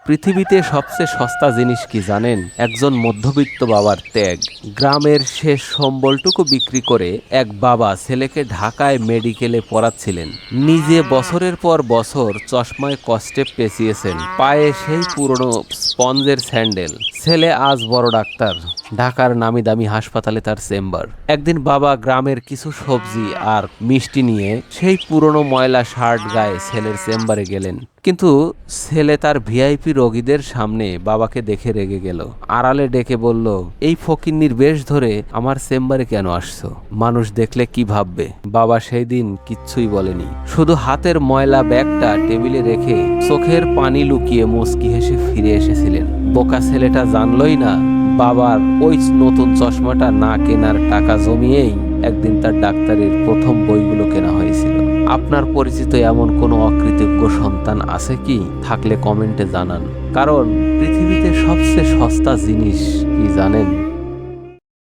পৃথিবীতে সবচেয়ে সস্তা জিনিস কি জানেন? একজন মধ্যবিত্ত বাবার ত্যাগ। গ্রামের শেষ সম্বলটুকু বিক্রি করে এক বাবা ছেলেকে ঢাকায় মেডিকেলে পড়াচ্ছিলেন। নিজে বছরের পর বছর চশমায় কষ্টে পেঁচিয়েছেন, পায়ে সেই পুরনো স্পঞ্জের স্যান্ডেল। ছেলে আজ বড় ডাক্তার, ঢাকার নামি দামি হাসপাতালে তার চেম্বার। একদিন বাবা গ্রামের কিছু সবজি আর মিষ্টি নিয়ে সেই পুরনো ময়লা শার্ট গায়ে ছেলের চেম্বারে গেলেন। কিন্তু ছেলে তার ভিআইপি রোগীদের সামনে বাবাকে দেখে রেগে গেল। আড়ালে ডেকে বলল, এই ফকিন্নির বেশ ধরে আমার চেম্বারে কেন আসছো? মানুষ দেখলে কি ভাববে? বাবা সেই দিন কিচ্ছুই বলেনি, শুধু হাতের ময়লা ব্যাগটা টেবিলে রেখে চোখের পানি লুকিয়ে মুচকি হেসে ফিরে এসেছিলেন। বোকা ছেলেটা জানলই না বাবার ওই নতুন চশমাটা না কেনার টাকা জমিয়েই একদিন তার ডাক্তারির প্রথম বইগুলো কেনা হয়েছিল। আপনার পরিচিত এমন কোনো অকৃতজ্ঞ সন্তান আছে কি? থাকলে কমেন্টে জানান। কারণ পৃথিবীতে সবচেয়ে সস্তা জিনিস কি জানেন?